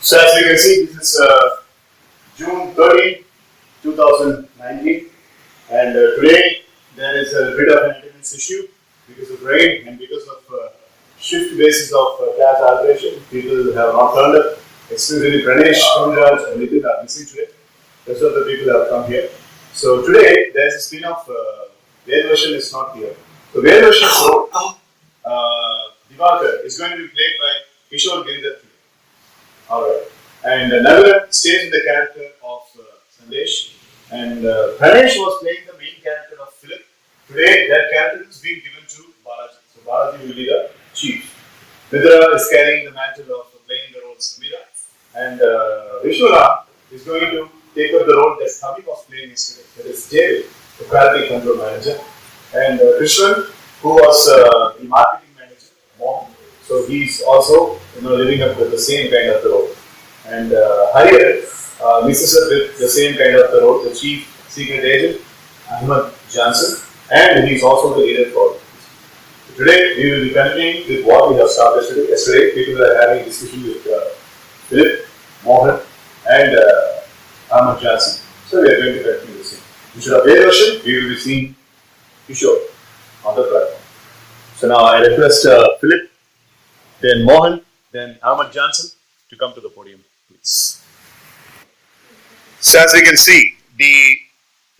So as you can see, this is June 13, 2019, and today there is a bit of an attendance issue because of rain and because of shift basis of class alteration. People have not turned up. Exclusively Pranesh, Kunraj and Nitin are missing today. Rest of the people have come here. So today there is a spin-off. Their version is not here. So their version Dhivakar is going to be played by Kishore Giridhar today. Alright. And Nagaran stays in the character of Sandesh. And Pranesh was playing the main character of Philip. Today that character is being given to Balaji. So Balaji will be the chief. Vidra is carrying the mantle of playing the role of Samira. And Vishwara is going to take up the role that Sabi was playing yesterday. That is David, the quality control manager. And Krishnan, who was the marketing manager, Mohan. So he's also living up with the same kind of the role. And Harrier mixes up with the same kind of the role, the chief secret agent, Ahmad Johnson, and he's also the leader for it. Today we will be continuing with what we have started yesterday. People are having a discussion with Philip, Mohan, and Ahmad Johnson. So we are going to continue the same. Instead of their version, we will be seeing Kishore on the platform. So now I request Philip, then Mohan, then Ahmad Johnson to come to the podium, please. So as we can see, the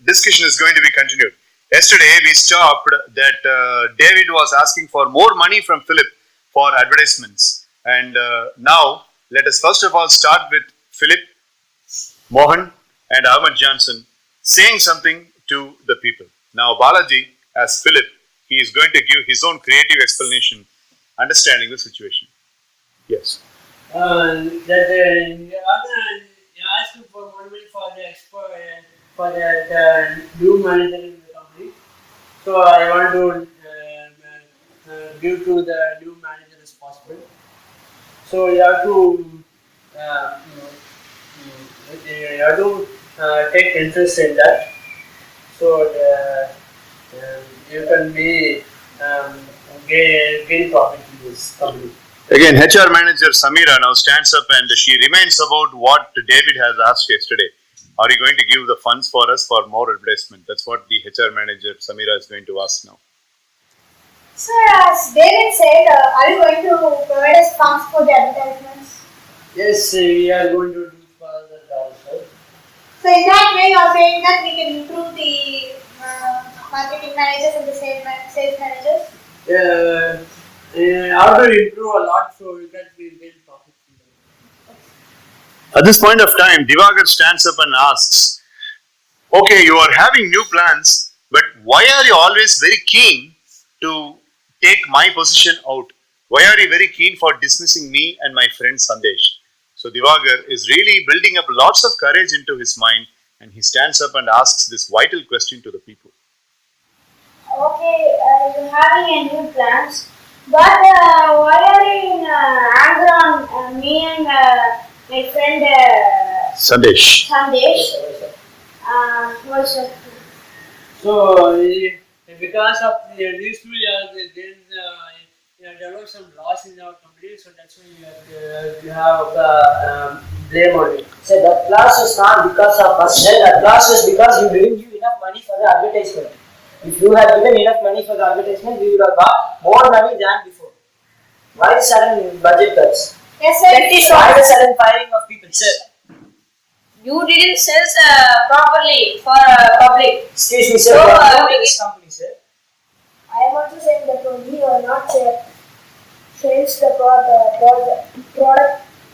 discussion is going to be continued. Yesterday we stopped that David was asking for more money from Philip for advertisements. And now let us first of all start with Philip, Mohan and Ahmad Johnson saying something to the people. Now Balaji, as Philip, he is going to give his own creative explanation, understanding the situation. Yes. You asked for 1 minute for the new manager in the company. So I want to give to the new manager as possible. So you have to take interest in that. So you can be gain profit in this company. Again, HR manager Samira now stands up and she remains about what David has asked yesterday. Are you going to give the funds for us for more advertisement? That's what the HR manager Samira is going to ask now. Sir, as David said, are you going to provide us funds for the advertisements? Yes, we are going to do for that also. So in that way, you are saying that we can improve the marketing managers and the sales managers? How to improve a lot so that we will get profit. At this point of time, Dhivakar stands up and asks, okay, you are having new plans, but why are you always very keen to take my position out? Why are you very keen for dismissing me and my friend Sandesh? So Dhivakar is really building up lots of courage into his mind and he stands up and asks this vital question to the people. Okay, you're having a new plans. But why are you in anger on me and my friend Sandesh. What's that? So, because of these 2 years, then developed some loss in our company, so that's why you have blame on it. So that loss was not because of us, that loss was because you didn't give enough money for the advertisement. If you had given enough money for the advertisement, we would have got more money than before. Why the sudden budget cuts? Yes, sir. Why the sudden firing of people? Sir, you didn't sell properly for public. Excuse me, sir. So, this company, sir. I am also saying that only you are not sales the product.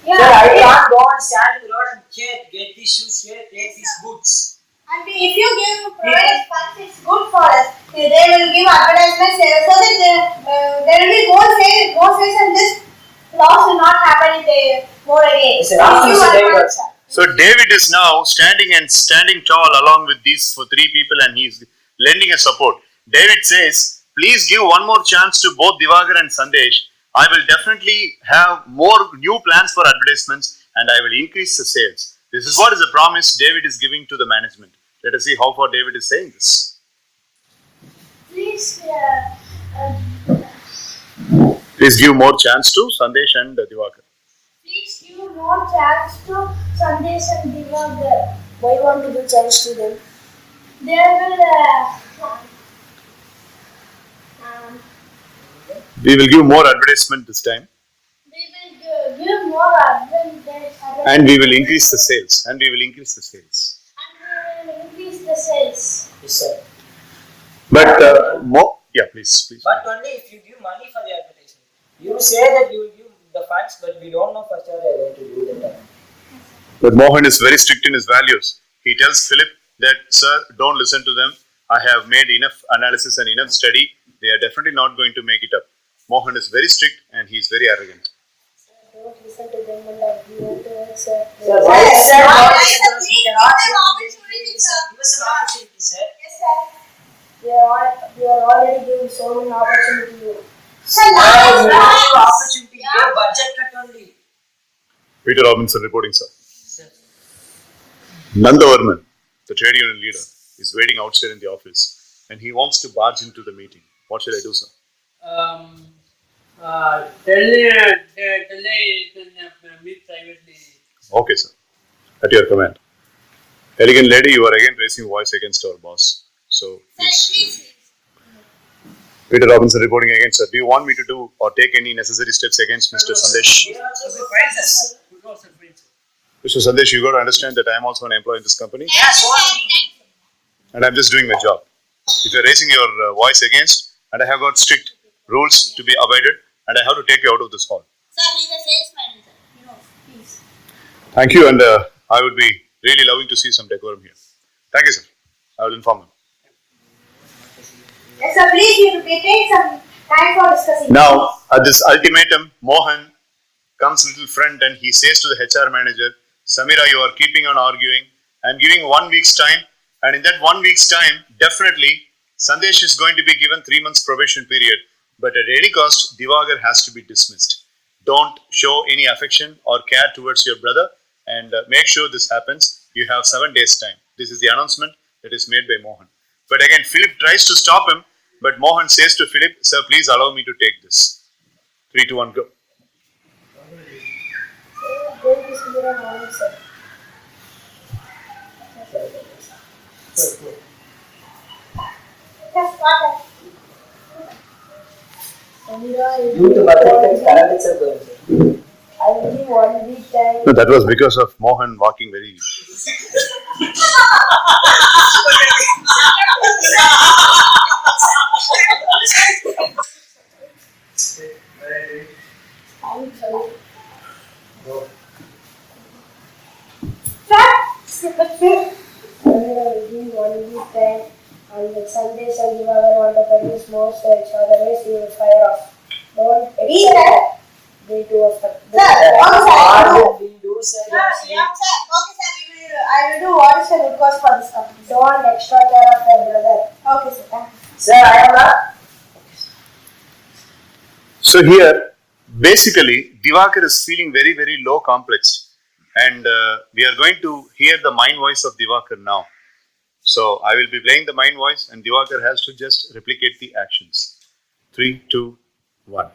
Yeah. Sir, I can't go and stand in the road and get these shoes here, take these boots. And if you give product funds, it's good for us. They will give advertisements so that there will be more sales and this loss will not happen more again. So David is now standing tall along with these 3 people and he's lending a support. David says, please give one more chance to both Dhivakar and Sandesh. I will definitely have more new plans for advertisements and I will increase the sales. This is what is a promise David is giving to the management. Let us see how far David is saying this. Please Please give more chance to Sandesh and Dhivakar. Please give more chance to Sandesh and Dhivakar. Why you want to give chance to them? They will We will give more advertisement this time, give more advantage. and we will increase the sales. And we will increase the sales. And we will increase the sales. Yes, sir. But more, yeah, please. But only if you give money for the advertisement. You say that you will give the funds, but we don't know for sure they are going to do that. But Mohan is very strict in his values. He tells Philip that, sir, don't listen to them. I have made enough analysis and enough study. They are definitely not going to make it up. Mohan is very strict and he is very arrogant. Don't listen to them and give it to us, sir. Sir, why is Sir, that? why Why is is that? that? Please We cannot give them give opportunity, this. sir. Give us an opportunity, sir. Yes, sir. We are already giving so many opportunities to you. Sir, Why is last that class. opportunity? Your budget cut only. Peter Robinson reporting, sir. Sir. Nanda Varman, the trade union leader, is waiting outside in the office and he wants to barge into the meeting. What shall I do, sir? Tell you can meet privately. Okay, sir. At your command. Elegant lady, you are again raising voice against our boss. So, Sir, please. please. Peter Robinson reporting again, sir. Do you want me to do or take any necessary steps against Mr. Sandesh? We are also good friends. Good also friends. Mr. Sandesh, you got to understand that I am also an employee in this company Yes, what? and I'm just doing my job. If you're raising your voice against, and I have got strict rules to be abided, and I have to take you out of this hall. Sir, he's a salesman, sir. You know, please. Thank you, and I would be really loving to see some decorum here. Thank you, sir. I will inform him. Yes, sir, please, we take some time for discussing. Now, at this ultimatum, Mohan comes little friend and he says to the HR manager, Samira, you are keeping on arguing. I'm giving 1 week's time, and in that 1 week's time, definitely Sandesh is going to be given 3 months probation period. But at any cost, Dhivakar has to be dismissed. Don't show any affection or care towards your brother, and make sure this happens. You have 7 days' time. This is the announcement that is made by Mohan. But again, Philip tries to stop him, but Mohan says to Philip, sir, please allow me to take this. 3, 2, 1, go. Going to see your morning, sir. Yes, what? Samira, Due to budget cuts, current itself going, sir. I will give 1 week time. No, that was because of Mohan walking very. I'm sorry. Sir, Samira will give 1 week time. On the Sundays and Dhivakar want to produce more sales, otherwise he will fire off. Don't Read accept that. they do of Sir, okay, What sir. did we do, sir? Sir, yeah, sir. Okay, sir, I will do what is the root cause for this company. Don't extra care of their brother. Okay, sir. Thank you. Sir, I am a. So here, basically, Dhivakar is feeling very, very low complex, and we are going to hear the mind voice of Dhivakar now. So I will be playing the mind voice, and Dhivakar has to just replicate the actions. 3, 2, 1.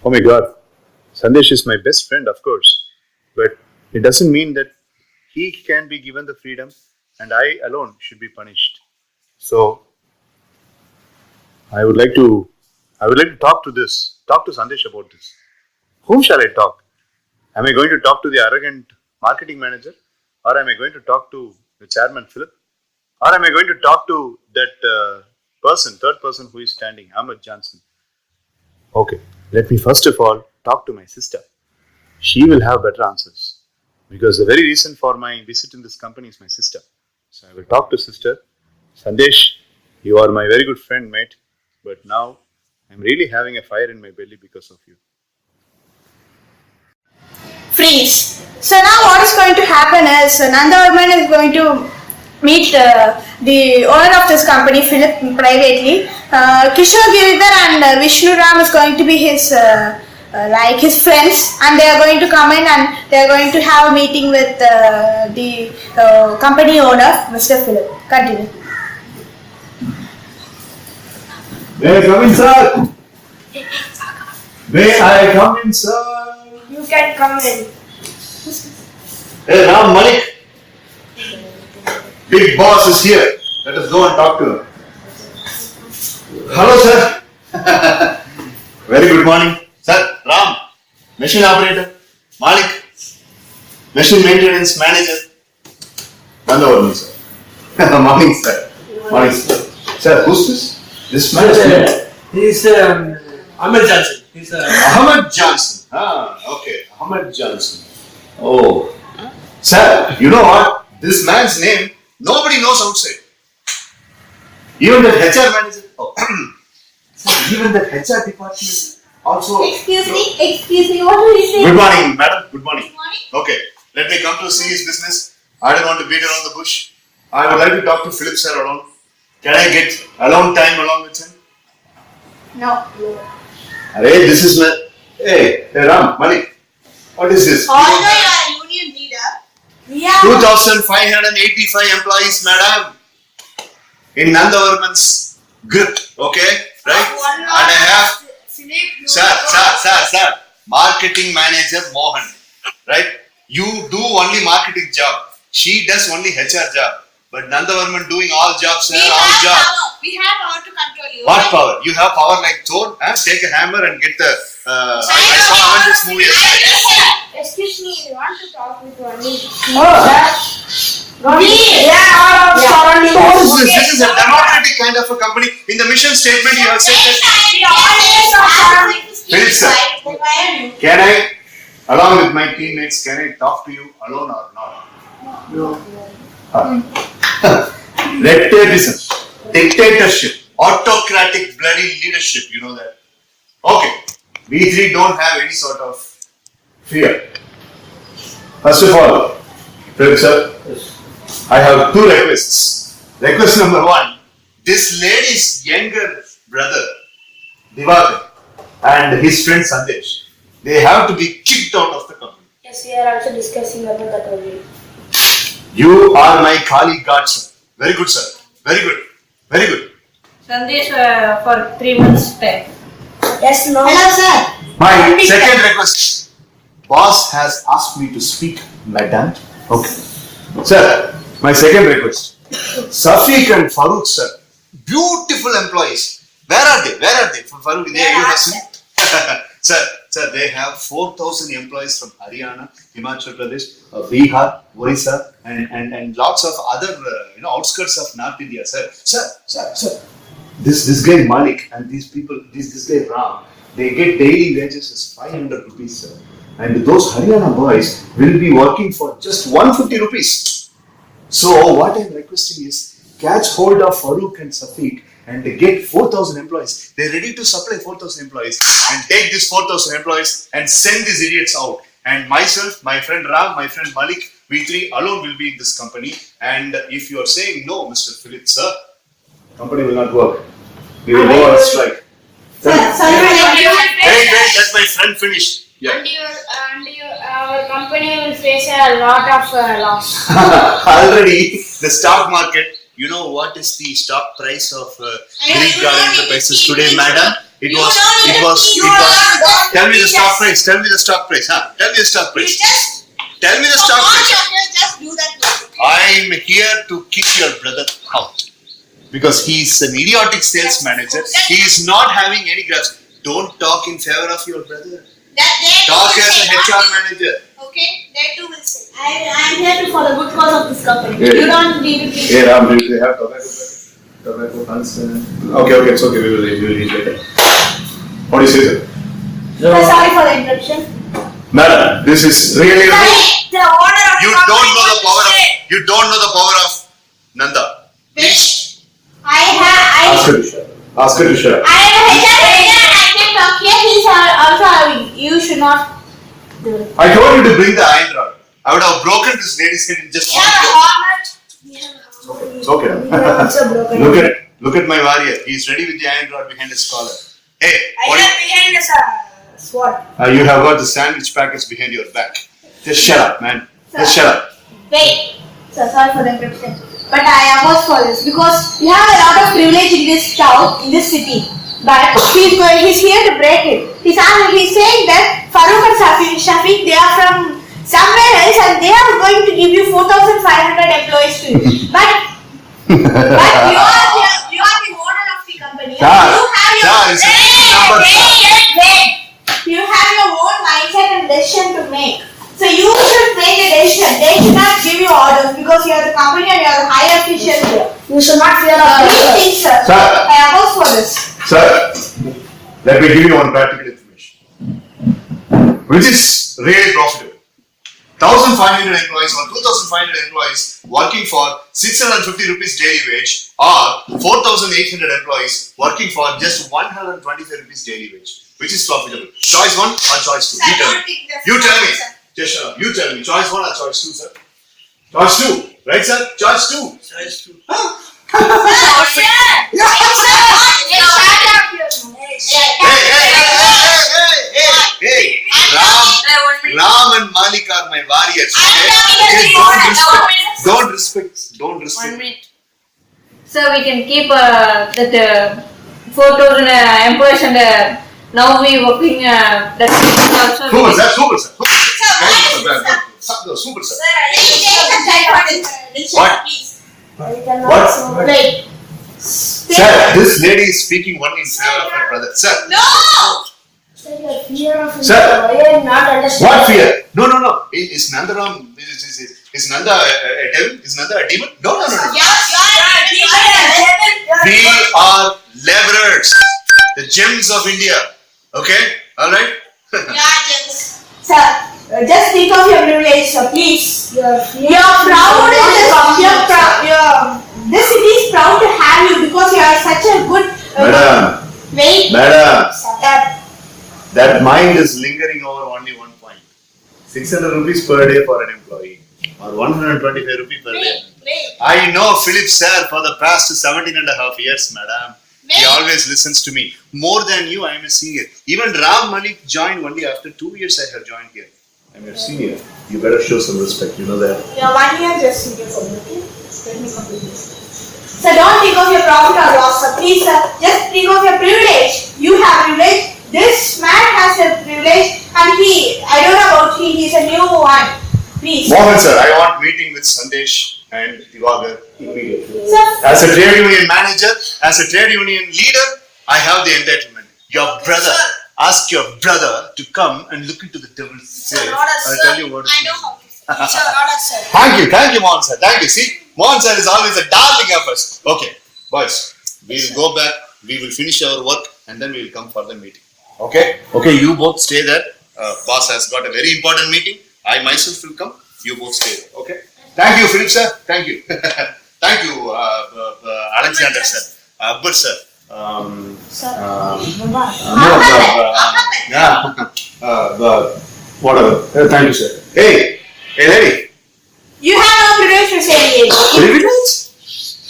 Oh my God, Sandesh is my best friend, of course, but it doesn't mean that he can be given the freedom, and I alone should be punished. So I would like to talk to Sandesh about this. Whom shall I talk? Am I going to talk to the arrogant marketing manager, or am I going to talk to the chairman Philip, or am I going to talk to that third person who is standing, Ahmed Johnson? Okay, let me first of all talk to my sister. She will have better answers, because the very reason for my visit in this company is my sister. So I will talk to sister. Sandesh, you are my very good friend, mate, but now I'm really having a fire in my belly because of you. Freeze. So now what is going to happen is Nanda Varman is going to meet the owner of this company, Philip, privately. Kishore Giridhar and Vishnu Ram is going to be his like his friends, and they are going to come in and they are going to have a meeting with the company owner, Mr. Philip. Continue. May I come in, sir? May I come in, sir? You can come in. Hey, Ram Malik. Big boss is here. Let us go and talk to him. Hello, sir. Very good morning. Sir, Ram, machine operator. Malik, machine maintenance manager. Nandavarman, sir. Morning, sir. Morning, sir. Sir, who's this? This man is He's Ahmed Johnson. He's Ahmed Johnson. Okay. Ahmed Johnson. Oh. Sir, you know what? This man's name, nobody knows outside. Even the HR manager. Oh. Even the HR department also. Excuse me, what do you say? Good morning, madam. Good morning. Good morning. Okay. Let me come to see his business. I don't want to beat around the bush. I would like to talk to Philip, sir, alone. Can I get alone time along with him? No. Hey, this is my. Hey, Ram, Malik. What is this? Although you are a union leader, we are 2,585 employees, madam. In Nandavarman's grip, okay? Right? And I have, sir, marketing manager Mohan, right? You do only marketing job. She does only HR job. But Nandavarman doing all jobs, sir, all jobs. we have power to control you. What power? You have power like Thor? Take a hammer and get the. I saw Avengers movie. Excuse me, we want to talk with one. This is a democratic kind of a company. In the mission statement, you have said that. Philip, sir, can I, along with my teammates, can I talk to you alone or not? no. Dictatorship, autocratic bloody leadership, you know that. Okay, we three don't have any sort of fear. First of all, Philip, sir, I have two requests. Request number one, this lady's younger brother, Dhivakar, and his friend Sandesh, they have to be kicked out of the company. Yes, we are also discussing about that only. You are my colleague, God, sir. Very good, sir. Very good. Very good. Sandesh for 3 months time. Yes, no. Hello, sir. My second request. Boss has asked me to speak, madam. Okay. Sir, my second request. Safiq and Farooq, sir. Beautiful employees. Where are they? Farooq, you have seen? Sir, they have 4,000 employees from Haryana, Himachal Pradesh, Bihar, Orissa, and lots of other outskirts of North India, sir. Sir. This guy Malik and these people, this guy Ram, they get daily wages as 500 rupees, sir. And those Haryana boys will be working for just 150 rupees. So what I'm requesting is catch hold of Farooq and Safiq and get 4,000 employees. They're ready to supply 4,000 employees and take these 4,000 employees and send these idiots out. And myself, my friend Ram, my friend Malik, we three alone will be in this company. And if you are saying no, Mr. Philip, sir, company will not work. We will go on strike. Sir, Wait, let my friend finish. Yeah. Our company will face a lot of loss. Already, the stock market. You know what is the stock price of Greek Garden Enterprises today, madam? It was. Tell me the stock price. Tell me the stock price. Tell me the stock price. Tell me the stock price. Just do that. I'm here to kick your brother out because he's an idiotic sales manager. He is not having any grasp. Don't talk in favor of your brother. Talk as a HR manager. Okay, they too will say. I'm here for the good cause of this company. Yeah. You don't need to be. Hey Ram, do you have tobacco funds? Okay, it's okay. We will eat later. What do you say, sir? Sorry for the interruption. Madam, this is really rude. The owner of You don't know the power of. You don't know the power of Nanda. Please ask her to shut up. Ask her to shut up. I am a HR manager and I can talk here. He's also having. You should not do it. I told you to bring the iron rod. I would have broken this lady's head in just one blow. It's okay. Look at my warrior. He's ready with the iron rod behind his collar. Hey, I have behind the sword. you have got the sandwich packets behind your back. Just shut up, man. Just shut up. Wait. So sorry for the interruption. But I oppose for this because we have a lot of privilege in this town, in this city. But he's here to break it. He's saying that Farooq and Shafiq, they are from somewhere 4,500 employees to you. But you are the owner of the company. Sir, You have your own mindset and decision to make. So you should make a decision. They should not give you orders because you are the company and you are the higher official here. You should not fear of Please, sir. Sir. I oppose for this. Sir, let me give you one practical information, which is really profitable. 1,500 employees or 2,500 employees working for 650 rupees daily wage, or 4,800 employees working for just 125 rupees daily wage. Which is profitable? Choice 1 or choice 2? Sir, You tell I me. don't think that's You tell me. right, sir. Just shut up. You tell me. Choice 1 or choice 2, sir? Choice 2. Right, sir? Choice 2. Choice two. Hey! Ram and Malik are my warriors. Don't respect. 1 minute. So we can keep that 4,000 employees and now we working that also. Super, sir. Super, sir. What? What? Wait. Sir, this lady is speaking only in favor of her brother. Sir. No! Sir, you have fear of him. Sir. I am not understanding. What fear? No. Is Nandaram, is Nanda a devil? Is Nanda a demon? No. We are laborers, the gems of India. Okay? Alright? Sir, just think of your privilege, sir, please. You are fear. You're proud this city is proud to have you because you are such a good. Madam, that mind is lingering over only one point. 600 rupees per day for an employee, or 125 rupees per day. I know Philip sir for the past 17.5 years, madam. He always listens to me. More than you, I am a senior. Even Ram Malik joined only after 2 years I have joined here. I am your senior. You better show some respect, you know that. You're 1 year just senior for me, okay? Let me complete this. Sir, don't think of your profit or loss, sir. Please, sir. Just think of your privilege. You have privilege. This man has a privilege, and I don't know about he's a new one. Please. Mohan sir, I want meeting with Sandesh and Dhivakar immediately. Sir. As a trade union manager, as a trade union leader, I have the entitlement. Your brother, ask your brother to come and look into the devil's face. I'll tell you what. I know how it is. Sir, order, sir. Thank you, Mohan sir. Thank you. See, Mohan sir is always a darling of us. Okay, boys, we will go back. We will finish our work and then we will come for the meeting. Okay? Okay, you both stay there. Boss has got a very important meeting. I myself will come. You both stay there. Okay? Thank you, Philip sir. Thank you. Thank you, Alexander sir. Akbar sir. Whatever. Thank you, sir. Hey, lady. You have no privilege to say it. Privilege?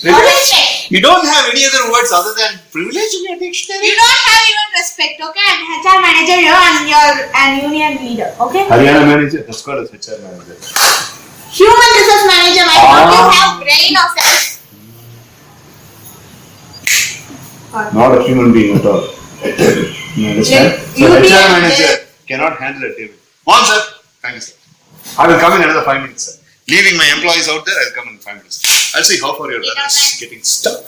Privilege? You don't have any other words other than privilege in your dictionary? You don't have even respect, okay? I'm HR manager here and you're an union leader, okay? Haryana manager? That's called as HR manager. Human resource manager, why don't you have brain or sense? Not a human being at all. A table. You understand? You So be HR a- manager cannot handle a table. One sir. Thank you, sir. I will come in another 5 minutes, sir. Leaving my employees out there, I'll come in 5 minutes. I'll see how far your brother is getting stuck.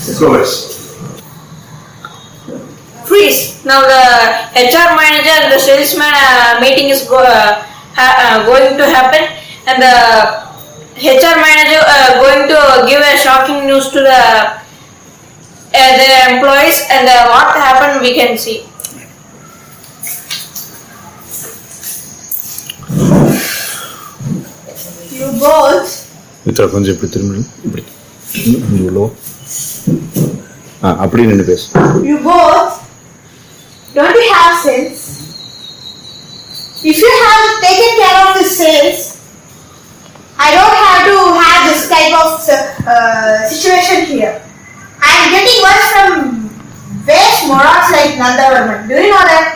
Let's go, guys. Freeze. Now the HR manager and the salesman meeting is going to happen, and the HR manager going to give a shocking news to the employees, and what happened we can see. You both, கொஞ்சம் இப்படி திரும்ப இப்படி இவ்வளோ அப்படி நின்று பேசு you both, don't you have sense? If you have taken care of the sales, I don't have to have this type of situation here. I am getting work from waste morons like Nandavarman. Do you know that?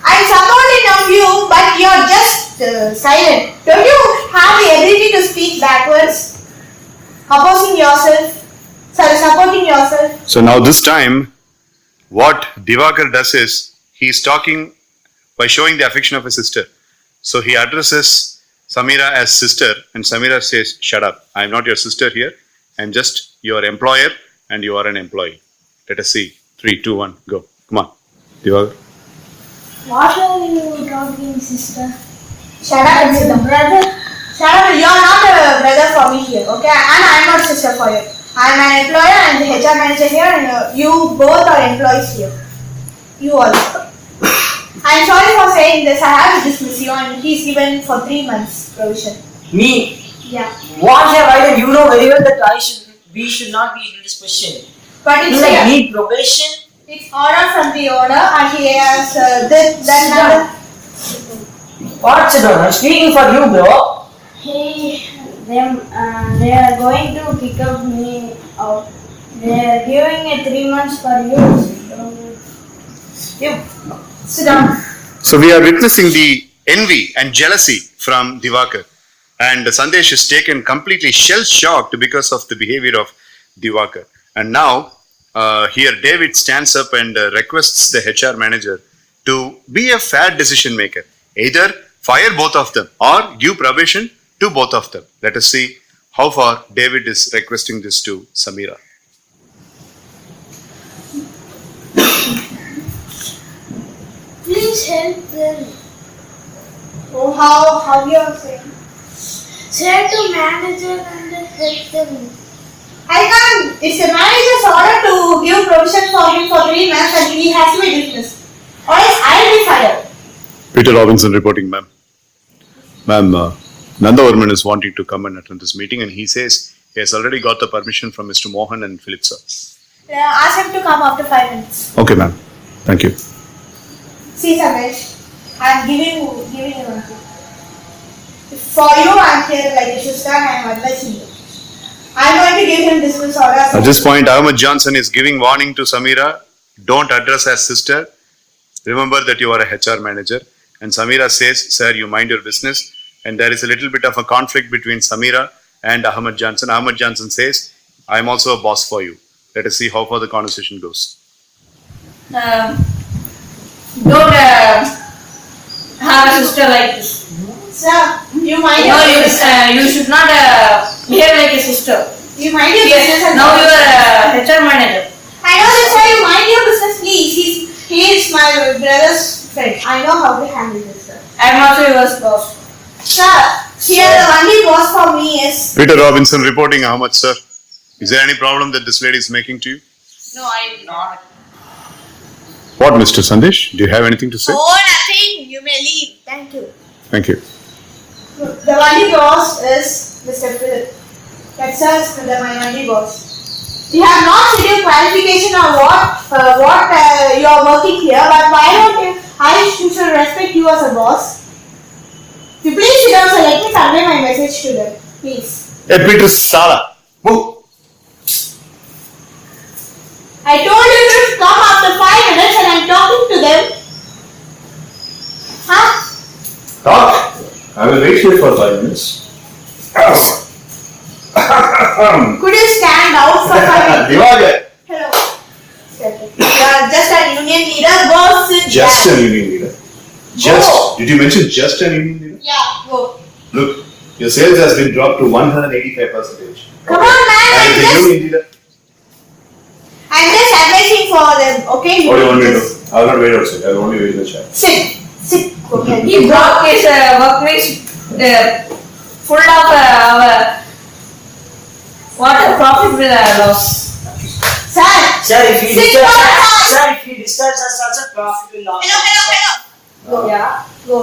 I am supporting of you, but you are just silent. Don't you have the ability to speak backwards? Opposing yourself? Sorry, supporting yourself? So now this time, what Dhivakar does is, he is talking by showing the affection of a sister. So he addresses Samira as sister, and Samira says, "Shut up. I am not your sister here. I am just your employer, and you are an employee." Let us see. 3, 2, 1, go. Come on. Dhivakar. What are you talking, sister? Shut up and sit down. Brother, shut up. You are not a brother for me here, okay? And I am not a sister for you. I am an employer and the HR manager here, and you both are employees here. You also. I am sorry for saying this. I have to dismiss you, and he's given for 3 months provision. Me? Yeah. What have I done? You know very well that we should not be in this position. But You it's like here. need probation? It's order from the owner, and he has What's it on? I'm speaking for you, bro. Hey, they are going to kick up me out. They are giving a 3 months for you. Sit down. So we are witnessing the envy and jealousy from Dhivakar, and Sandesh is taken completely shell-shocked because of the behavior of Dhivakar. And now here David stands up and requests the HR manager to be a fair decision maker. Either fire both of them or give probation to both of them. Let us see how far David is requesting this to Samira. Please help them. Oh, how you are saying? Say to manager and help them. I can't. It's the manager's order to give provision for him for 3 months, and he has to be dismissed. Or else I'll be fired. Peter Robinson reporting, ma'am. Ma'am, Nanda Varman is wanting to come and attend this meeting, and he says he has already got the permission from Mr. Mohan and Philip sir. Ask him to come after 5 minutes. Okay, ma'am. Thank you. See, Sandesh, I'm giving you one thing. For you, I'm here like a sister, and I'm advising you. I'm going to give him dismiss order. At this point, Ahmed Johnson is giving warning to Samira. Don't address as sister. Remember that you are a HR manager. And Samira says, "Sir, you mind your business." And there is a little bit of a conflict between Samira and Ahmed Johnson. Ahmed Johnson says, "I am also a boss for you." Let us see how far the conversation goes. Don't have a sister like this. Sir, you mind No, your business. you should not behave like a sister. You mind your business. And Now you are a HR manager. I know this, sir. You mind your business, please. He is my brother's friend. I know how to handle this, sir. I am also your boss. Sir, here the only boss for me is. Peter Robinson reporting, Ahmed sir. Is there any problem that this lady is making to you? No, I am not. What, Mr. Sandesh? Do you have anything to say? Oh, nothing. You may leave. Thank you. Thank you. The only boss is Mr. Philip. That's us, my only boss. We have not scheduled clarification on what you are working here, but why don't you? I should respect you as a boss. You please sit down, so let me convey my message to them, please. Hey, Peter Sala. Move. I told you to come after 5 minutes, and I'm talking to them. Huh? Talk. I will wait here for 5 minutes. Could you stand out for 5 minutes? Dhivakar. Hello. You are just a union leader, boss. Sit Just down. a union leader. Just. Oh. Did you mention just a union leader? Yeah, go. Look, your sales has been dropped to 185%. Come on, man. And the union leader. I'm just advising for them, okay? What do you want me to just do? I will not wait outside. I will only wait in the chat. Sit. Sit. Okay. He brought his workmates full of what a profit with loss. Sir. Sir, if he Sit disturbs down. us, sir, if he disturbs us, also profit will not. Hello. Go. Yeah. Go.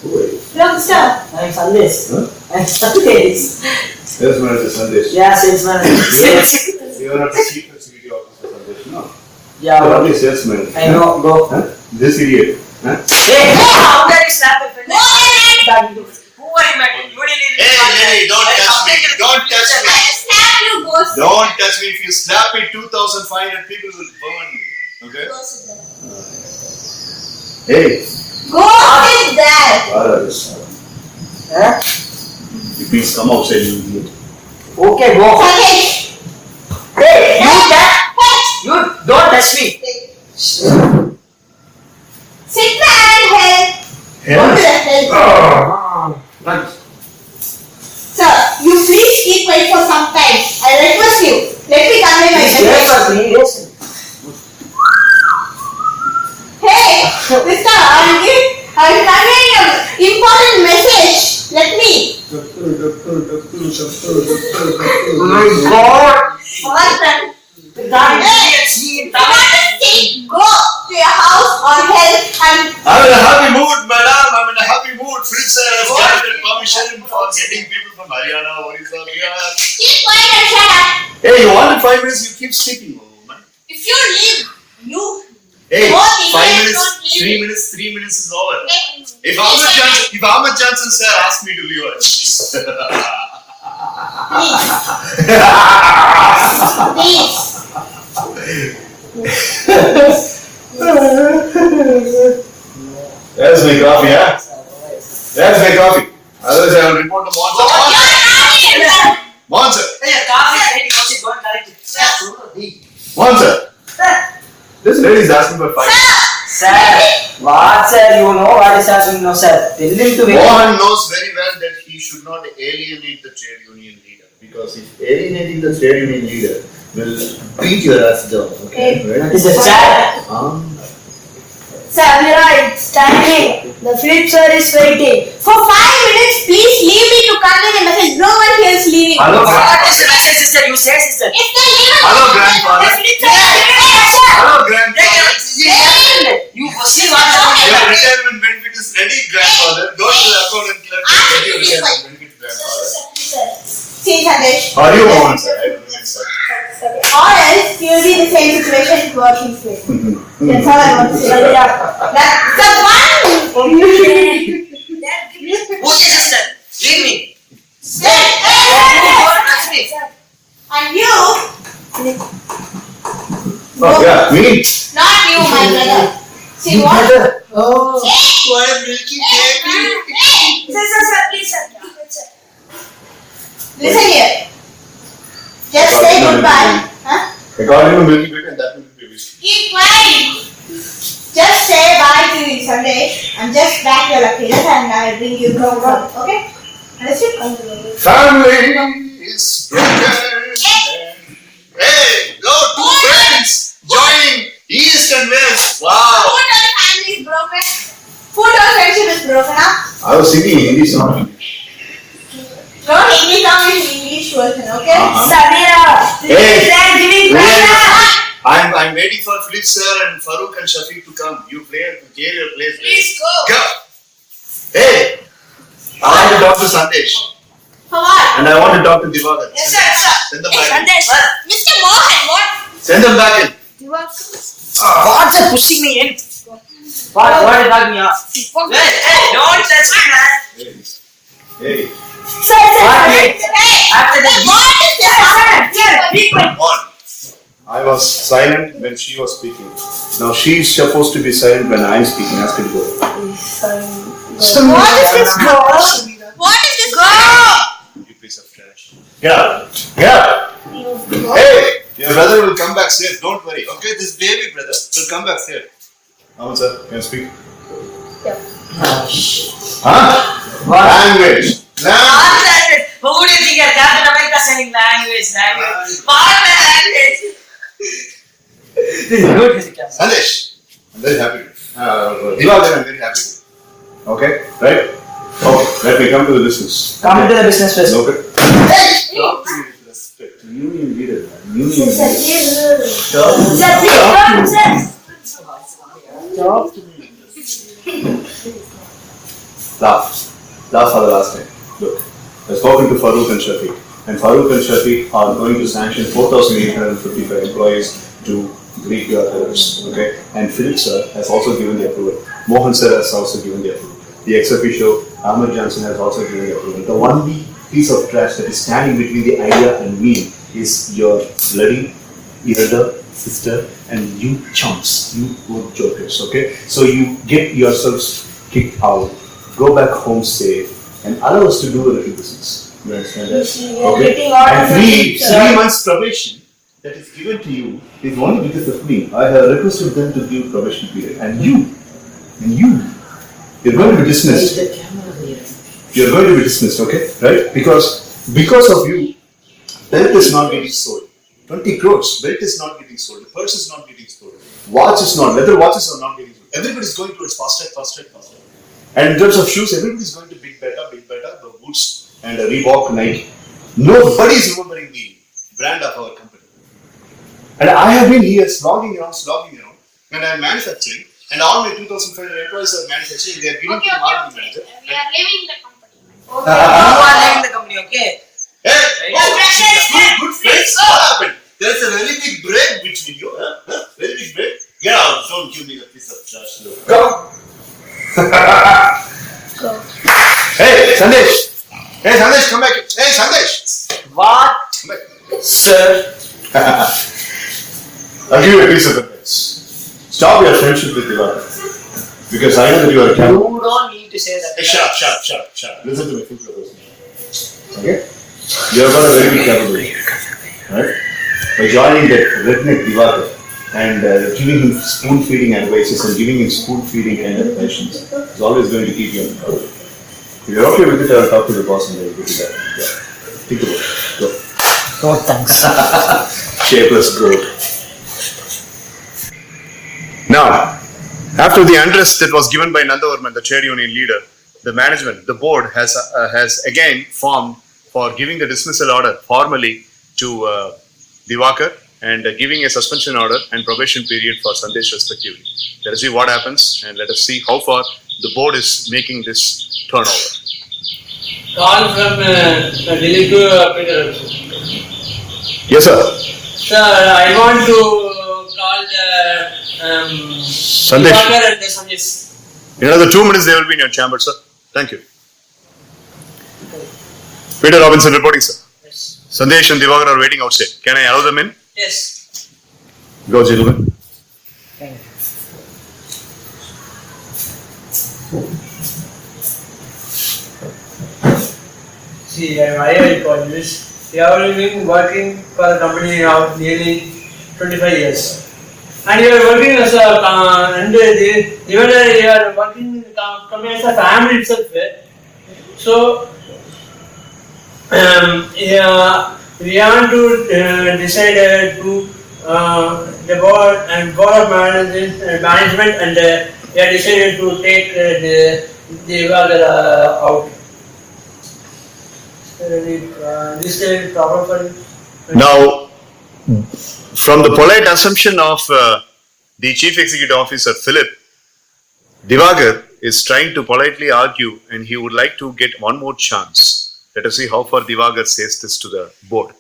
Wait. Look, sir. I'm Sandesh. Huh? I'm Sandesh. Sales manager Sandesh. Yeah, salesman. You are not the chief executive officer Sandesh, no? Yeah, You are but only sales manager. I know. Go. Huh? This idiot. Huh? Hey, how can you snap a friend? Go ahead. Who are you, man? You didn't Hey, don't touch me. Don't touch me. I'll snap you, go sit. Don't touch me. If you slap me, 2,500 people will burn me. Okay? Go sit there. Hey. Go sit there. Huh? You please come outside, you idiot. Okay, go. Sandesh. Hey, you can. Hey. You don't touch me. Sit there and help. sometimes. I request you. Let me convey my He's here message. for 3 days. Hey, mister, I'm conveying an important message. Let me. Oh my God! What? The guy Hey, is you want to see? Go to your house or hell and I'm in a happy mood, madam. I'm in a happy mood. Philip sir has granted permission for getting people from Haryana, Orissa, Bihar. keep quiet and shut up. Hey, you wanted 5 minutes, you keep speaking, woman. If you leave, you Hey, both 5 Indians minutes, don't leave. 3 minutes is over. Hey, If Ahmed Johnson sir asked me to leave, I will leave. please. There's my coffee, huh? There's my coffee. Otherwise, I will report to Monza. Monza. Hey, coffee is ready. What's it going to Monza. This lady is asking for 5 minutes. Sir, what sir? You know what is happening now, sir? Tell him to wait. Mohan knows very well that he should not alienate the trade union leader. Because if alienating the trade union leader will beat your ass down. Okay? Right? Is the chat? Samira, it's timing. The flip sir is waiting. For 5 minutes, please leave me to convey the message. No one here is leaving. Hello, What is the message, sister? You say, sister. If they leave, Hello, grandfather. Hello, grandfather. You see what Your happened? retirement benefit is ready, grandfather. Go to the account and clerk to get your retirement benefit, grandfather. see Sandesh. Are you Mohan, sir? I don't think so. Or else you will be in the same situation working with. That's all I want to say. That's the one. Who is sister? Leave me. Hey, Touch me. and you, Oh, yeah, me. not you, my brother. See what? Oh, Hey, what a milky baby. hey, Sir, please, sir. listen here. Just say goodbye. Huh? According to Milky Baby, and that will be whiskey. Keep quiet. Just say bye to Sunday and just back your luggage and I'll bring you home. Okay? Understood? Family is broken. Hey, go two friends joining East and West. Who Wow. told the family is broken? Who told friendship is broken up? I was singing Hindi song. Don't English song is English version, okay? Samira, Hey, they're giving Hey, I'm waiting for Philip sir and Farooq and Shafiq to come. You play your place. Please go. Go. Hey, I want to talk to Sandesh For what? and I want to talk to Dhivakar. Yes, sir. Send them back in. Sandesh. Mr. Mohan, what? Send them back in. What's it pushing me in? What is that me? Hey, don't touch me, man. Hey, Sir, What? Hey, After the the what is this? on. I was silent when she was speaking. Now she is supposed to be silent when I am speaking. Ask her to go. What is this girl? What is this girl? You piece of trash. Yeah. Hey, your brother will come back safe. Don't worry. Okay, this baby brother will come back safe. Aman sir, can you speak? Yeah. Huh? Language. Language. Who do you think you're Captain America saying language? What language? This is good, Mr. Captain. Sandesh, I'm very happy. Dhivakar, I'm very happy. Okay, right? Okay, let me come to the business. Come to the business first. Okay. Talk to me with respect. Union leader, man. Union Sir, leader. please. Talk to me. Sir, please come, sir. Talk to me. Laugh for the last time. Look, I've spoken to Farooq and Shafiq, and Farooq and Shafiq are going to sanction 4,855 employees to greet your errors. Okay? And Philip sir has also given the approval. Mohan sir has also given the approval. The ex-officio Ahmed Johnson has also given the approval. The only piece of trash that is standing between the idea and me is your bloody elder sister and you chumps, you good jokers. Okay? So you get yourselves kicked out. Go back home safe and allow us to do a little business. You understand that? Okay? And three months probation that is given to you is only because of me. I have requested them to give probation period. And you're going to be dismissed. You're going to be dismissed, okay? Right? Because of you, belt is not getting sold. 20 crores, belt is not getting sold. The purse is not getting sold. Watch is not, leather watches are not getting sold. Everybody is going towards faster. And in terms of shoes, everybody is going to big beta, the boots and a Reebok, Nike. Nobody is remembering the brand of our company. And I have been here slogging around, and I am manufacturing, and all my 2,500 employees are manufacturing. They are giving to the marketing manager. We are leaving the company. You are leaving the company, okay? Hey, good friends. What happened? There's a very big break between you. Very big break. Get out. Don't give me a piece of trash. Go. Hey, Sandesh. Come back. Hey, Sandesh. What? Come back. Sir. I'll give you a piece of advice. Stop your friendship with Dhivakar. Because I know that you are a camel. You don't need to say that. Hey, shut up. Listen to me, full professional. Okay? You have got a very good capability. Right? By joining that redneck Dhivakar and giving him spoon feeding advices and giving him spoon feeding kind of questions, is always going to keep you on cover. If you're okay with it, I'll talk to the boss and I'll get to that. Yeah. Think about it. Go. No thanks. Shapeless goat. Now, after the unrest that was given by Nandavarman, the trade union leader, the management, the board has again formed for giving the dismissal order formally to Dhivakar and giving a suspension order and probation period for Sandesh respectively. Let us see what happens and let us see how far the board is making this turnover. Call from Delhi to Peter. Yes, sir. Sir, I want to call Sandesh. Dhivakar and Sandesh. In another 2 minutes, they will be in your chamber, sir. Thank you. Peter Robinson reporting, sir. Yes. Sandesh and Dhivakar are waiting outside. Can I allow them in? Yes. Go, gentlemen. Thank you. See, why I call this? We have been working for the company now nearly 25 years. And you are working as a, and even you are working in the company as a family itself. So, yeah, we want to decide to the board of management and we have decided to take the Dhivakar out. This is problem for you? Now, from the polite assumption of the Chief Executive Officer Philip, Dhivakar is trying to politely argue and he would like to get one more chance. Let us see how far Dhivakar says this to the board.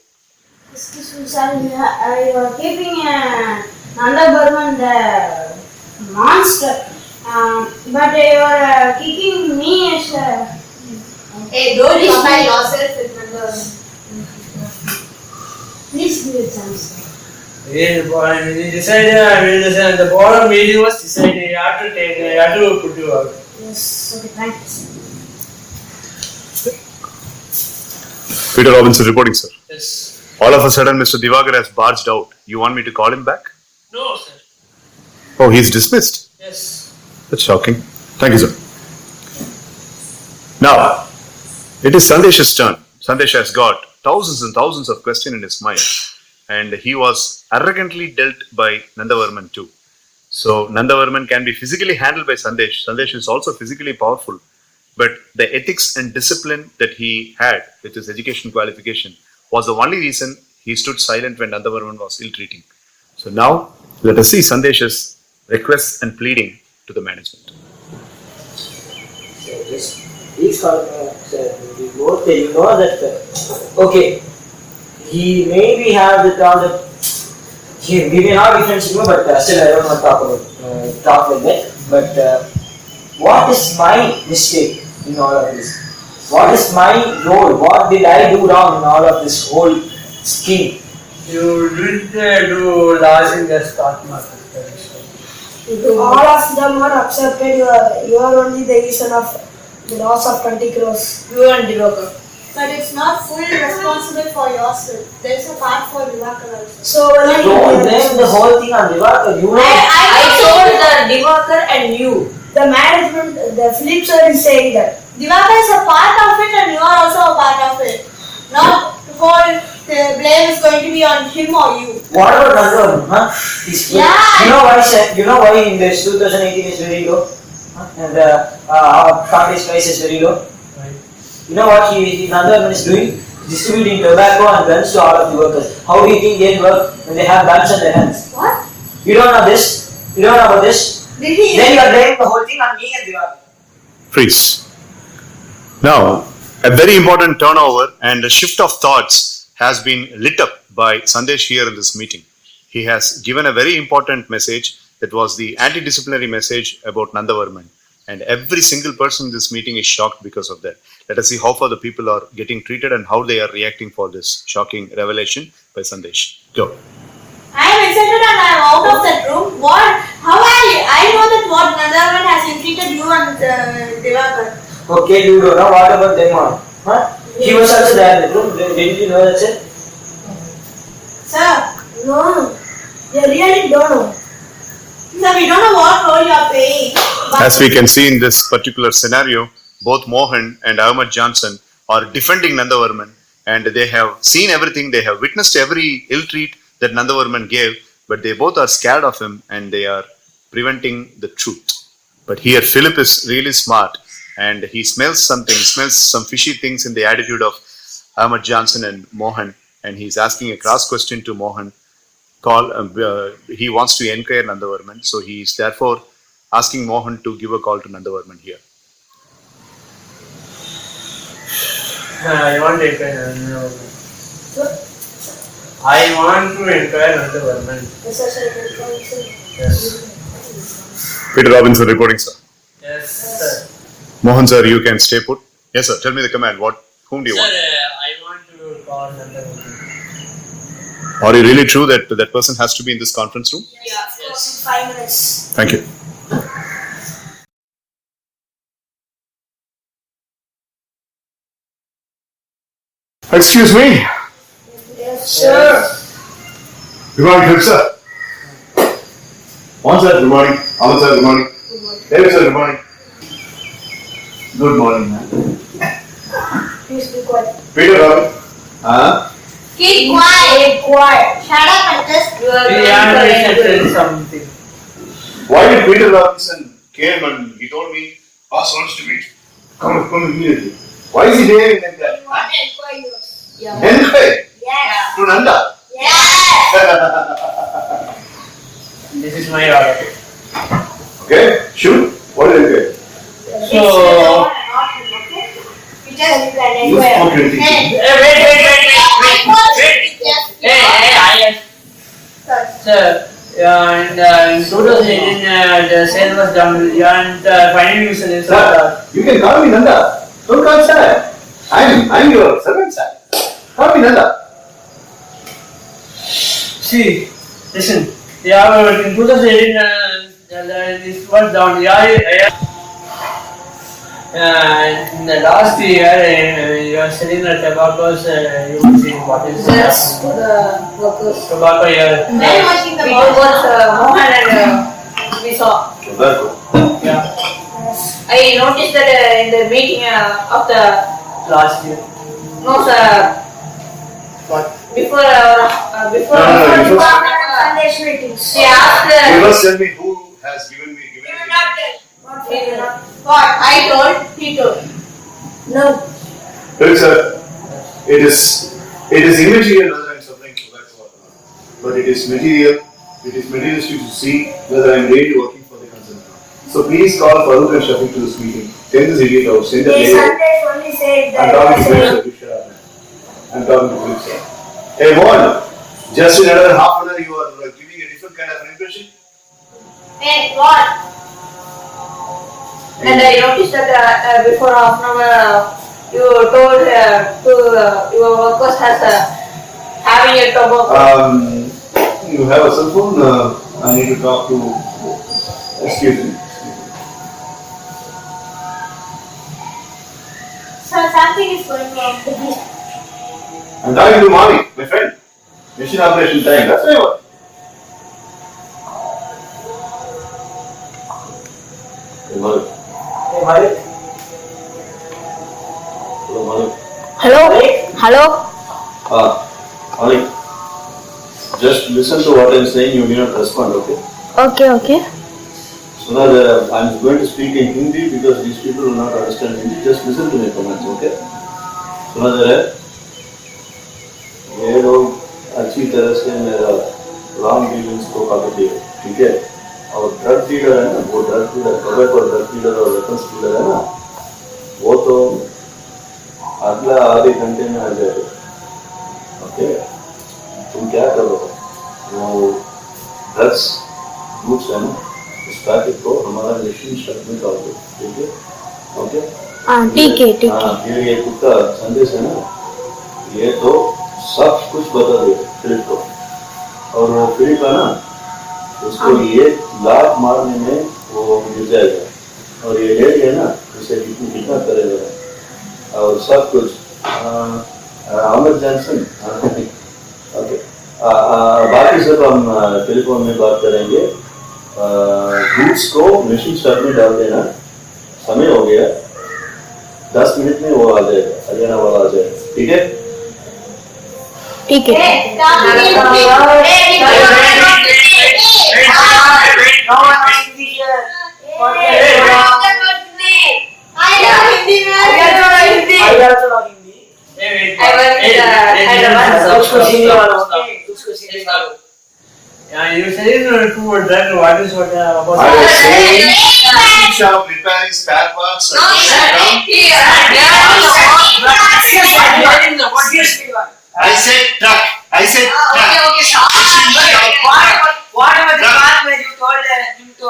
Excuse me, sir. You are keeping Nandavarman the monster, but you are kicking me as a. Hey, don't compare yourself with Nandavarman. Please give it chance. We decided, the board meeting was decided, you have to put you out. Yes, okay, thanks. Peter Robinson reporting, sir. Yes. All of a sudden, Mr. Dhivakar has barged out. You want me to call him back? No, sir. Oh, he's dismissed. Yes. That's shocking. Thank you, sir. Now, it is Sandesh's turn. Sandesh has got thousands and thousands of questions in his mind. And he was arrogantly dealt by Nandavarman too. So Nandavarman can be physically handled by Sandesh. Sandesh is also physically powerful. But the ethics and discipline that he had with his education qualification was the only reason he stood silent when Nandavarman was ill-treating. So now, let us see Sandesh's requests and pleading to the management. So just please call we both you know that okay, he maybe have the all the we may not be friends, but still I don't want to talk like that. But what is my mistake in all of this? What is my role? What did I do wrong in all of this whole scheme? You didn't do loss in the stock market. All of them are accepted. You are only the reason of the loss of 20 crores. You and Dhivakar. But it's not fully responsible for yourself. There's a part for Dhivakar also. So Don't blame the whole thing on Dhivakar. You know, I told the Dhivakar and you. the management, the Philip sir is saying that. Dhivakar is a part of it and you are also a part of it. Not whole the blame is going to be on him or you. What about Nandavarman? Huh? Yeah. You know why? You know why in this 2018 is very low, huh? And our country's price is very low. Right. You know what Nandavarman is doing? Distributing tobacco and guns to all of the workers. How do you think they work when they have guns in their hands? What? You don't know this? You don't know about this? Did he? Then you are blaming the whole thing on me and Dhivakar. Freeze. Now, a very important turnover and a shift of thoughts has been lit up by Sandesh here in this meeting. He has given a very important message that was the anti-disciplinary message about Nandavarman. And every single person in this meeting is shocked because of that. Let us see how far the people are getting treated and how they are reacting for this shocking revelation by Sandesh. Go. I am excited and I am out of that room. What? How are you? I know that what Nandavarman has entreated you and Dhivakar. Okay, you don't know what about them all? Huh? He was also there in the room. Didn't you know that, sir? Sir, No, you really don't know. sir, we don't know what role you are playing. But As we can see in this particular scenario, both Mohan and Ahmad Johnson are defending Nandavarman, and they have seen everything, they have witnessed every ill treat that Nandavarman gave, but they both are scared of him and they are preventing the truth. But here Philip is really smart and he smells some fishy things in the attitude of Ahmad Johnson and Mohan, and he's asking a cross question to Mohan. He wants to enquire Nandavarman, so he is therefore asking Mohan to give a call to Nandavarman here. I want to inquire Nandavarman. I want to inquire Nandavarman. Yes. Peter Robinson reporting, sir. Yes, sir. Mohan, sir, you can stay put. Yes, sir. Tell me the command. Whom do you Sir, want? I want to call Nandavarman. Are you really true that that person has to be in this conference room? Yeah, of course, in 5 minutes. Thank you. Excuse me. Yes, sir. Good morning, Philip, sir. Mohan, sir. Good morning. Ahmad, sir. Good morning. David, sir. Good morning. Good morning, man. Please be quiet. Peter Robin. keep quiet. Stay quiet. Shut up and just You are We going have for to interview. tell something. Why did Peter Robinson came and he told me, boss wants to meet. Come immediately. Why is he behaving like that? You want to enquire yours. Enquire Yes. to Nanda. Yes. This is my order. Okay, shoot. What is it? So, You just You spoke anything. Hey. Hey, sir, in 2018, the sale was done, and finally you said, Sir, you can call me Nanda. Don't call sir. I'm your servant, sir. Call me Nanda. see, listen, in 2018, this was done, in the last year, you are selling the tobaccos, you will see what is Yes, for the workers. tobacco here. Then watching the We ball. both Mohan and we saw. Yeah, I noticed that in the meeting of the last year. no sir What? before No, before Sundays meetings. they asked You must tell me who has given me. What? I told, he told. No. Well, sir, it is immaterial whether I am supplying tobacco or not. But it is material. It is materialistic to see whether I am really working for the concern. So please call Farooq and Shafiq to this meeting. Send this idiot out. Send the They lady out. Sundays only said I'm that. talking to Philip, sir. You shut up, man. I'm talking to Philip, sir. Hey, Mohan, just in another half an hour you are giving a different kind of an impression. Hey, what? and I noticed that before half an hour you told to your workers as having a tobacco. You have a cell phone? I need to talk to. Excuse me. Sir, something is going wrong. I'm talking to Mami, my friend. Mission operation time. That's my work. Hey, Malik. Hey, Malik. Hello, Malik. Hello. Ah, Malik, just listen to what I'm saying, you need not respond, okay? Okay. So that I'm going to speak in Hindi because these people will not understand Hindi. Just listen to my comments, okay? सुना दे रहे? ये लोग अच्छी तरह से मेरा wrong dealings को पकड़ लिए, ठीक है? और ड्रग डीलर है ना, वो ड्रग डीलर, कवर पर ड्रग डीलर और वेपन्स डीलर है ना, वो तो अगला आधे घंटे में आ जाएगा, ओके? तुम क्या करो? वो ड्रग्स ग्रुप्स है ना, उस पैकेट को हमारा मिशन शब्द में डाल दो, ठीक है? ओके? ठीक है। हाँ, फिर ये कुत्ता संदेश है ना, ये तो सब कुछ बता दे फिलिप को, और वो फिलिप है ना, उसको ये लात मारने में वो गिर जाएगा, और ये लेट है ना, उसे कितना करेगा, और सब कुछ अहमद जॉनसन, ओके, बाकी सब हम टेलीफोन में बात करेंगे। रूट्स को मशीन स्टार्ट में डाल देना, समय हो गया, 10 मिनट में वो आ जाएगा, हरियाणा वाला आ जाएगा, ठीक है? ठीक है। You said two were done. What is what about? I was saying, shop repairing spare parts. I said truck. I said What about the part where you told him to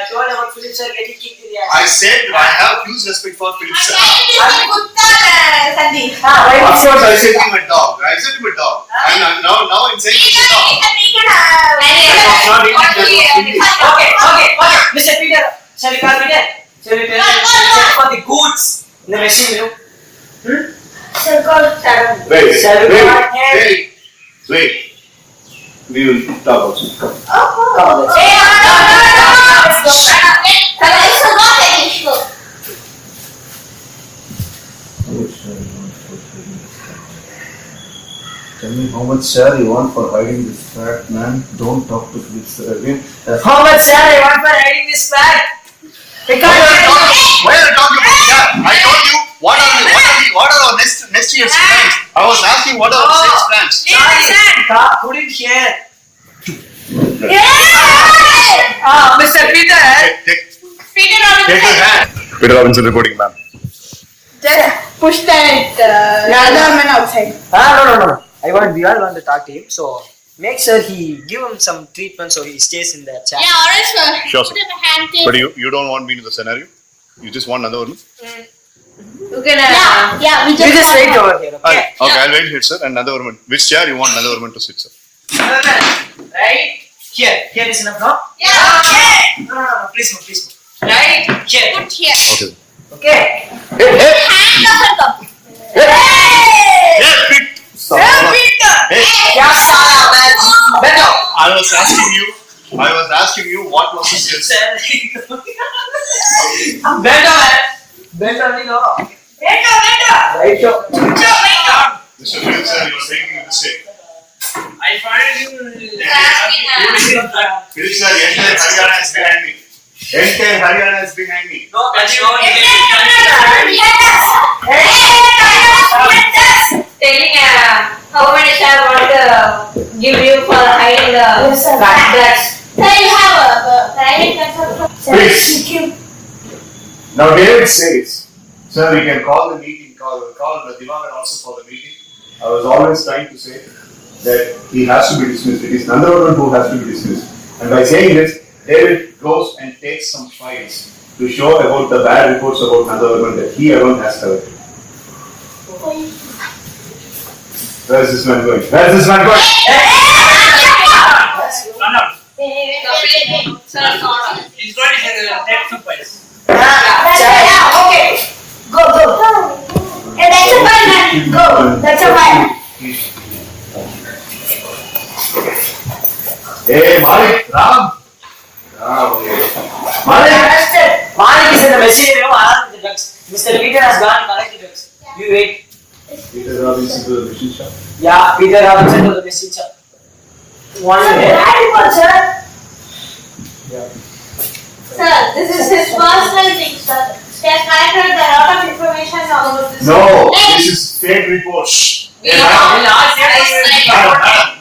told about Philip sir getting kicked in the ass? I said I have huge respect for Philip sir. Sandeep. Of course, I said him a dog. I said him a dog. And now I'm saying he's a dog. Okay. Mr. Peter, shall we call Peter? Shall we check for the goods in the machine room? Wait. We will talk about it. Come. Come on, let's Tell me how much share you want for hiding this fat man. Don't talk to Philip sir again. How much sir I want for hiding this bag? Why are you talking about that? I told you what are our next year's plans. I was asking what are our sales plans. Put it here. Mr. Peter. Take your hand. Peter Robinson reporting, ma'am. Just push that other man outside. No. We all want to talk to him, so make sure he give him some treatment so he stays in that chair. Yeah, alright, sir. Sure, sir. Put in a hand tape. But you don't want me in the scenario? You just want another one? You can. Yeah, we You just want wait one. over here, okay? Okay, I'll wait here, sir. And another woman. Which chair you want another woman to sit, sir? Right here. Here is enough, no? Yeah, okay. No. Please move. Right here. Put here. Okay. Okay. Hand up. Hey, Pete! Hey, क्या साला मैं बैठो. I was asking you what was this yes? बैठो नहीं लो. बैठो. Mr. Philip sir, you are making a mistake. I find you. Philip sir, entire Haryana is behind me. Entire Haryana is behind me. No, that's not Telling how many shall want to give you for hiding the drugs. Sir, you have a private Please. Now David says, sir, we can call the meeting, call the Dhivakar also for the meeting. I was always trying to say that he has to be dismissed. It is Nandavarman who has to be dismissed. And by saying this, David goes and takes some files to show about the bad reports about Nandavarman that he alone has covered. Where is this man going? No. He's going to take some place. Okay. Go. Hey, that's a fine man. Go. That's a fine. Hey, Malik, Ram. Malik is in the machine room along with the drugs. Mr. Peter has gone and collected drugs. You wait. Peter Robinson to the machine shop. Yeah, Peter Robinson to the messenger. One minute. Sir, Yeah. sir, this is his personal thing, sir. He has collected a lot of information about this. No, this is state report. Hey, madam,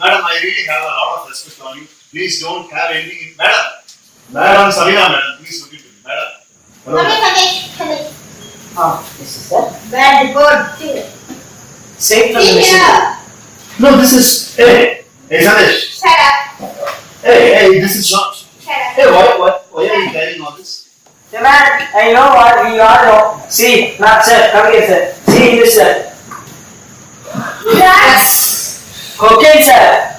I really have a lot of respect on you. Please don't have anything in. Madam, Salina, madam, please look into me. Madam. Hello. Sandesh. This is that. Bad report. Same from the See messenger. here. No, this is. Hey, Sandesh. Shut up. Hey, this is not. Shut up. Hey, why are you carrying all this? Yeah, man, I know what we all know. See, not sir, come here, sir. See this, sir. That's Cocaine, sir.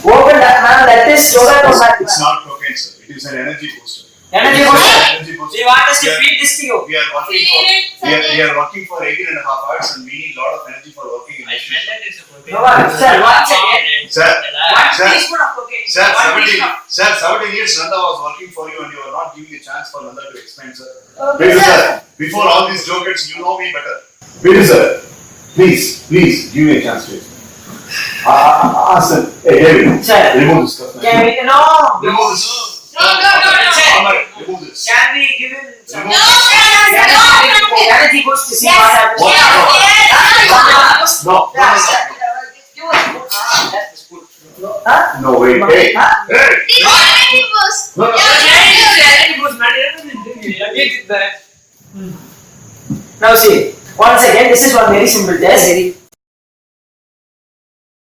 Open that, man. That is yoga to It's not cocaine, sir. It is an energy booster. Energy booster. Energy booster. We want us to Yeah. feed this to you. We are working for. We are working for 18.5 hours, and we need a lot of energy for working. I smell that it's a cocaine. No, sir, one second. Sir, One sir, teaspoon of cocaine. sir, One 17 teaspoon. years Nanda was working for you, and you are not giving a chance for Nanda to explain, sir. okay, Peter, sir. sir, before all these jokers, you know me better. Peter, sir, please, give me a chance to explain. Sir. Hey, David, Sir. remove this stuff. Can we? No. Remove this. No. Alright, remove this. Can we give him some? Remove No, this. sir. Energy boost to see Yes. what happens. What? Yes. No, Huh? no, wait, hey, Huh? hey, This energy boost. no, no, Energy boost, man. Now see, once again, this is one very simple test.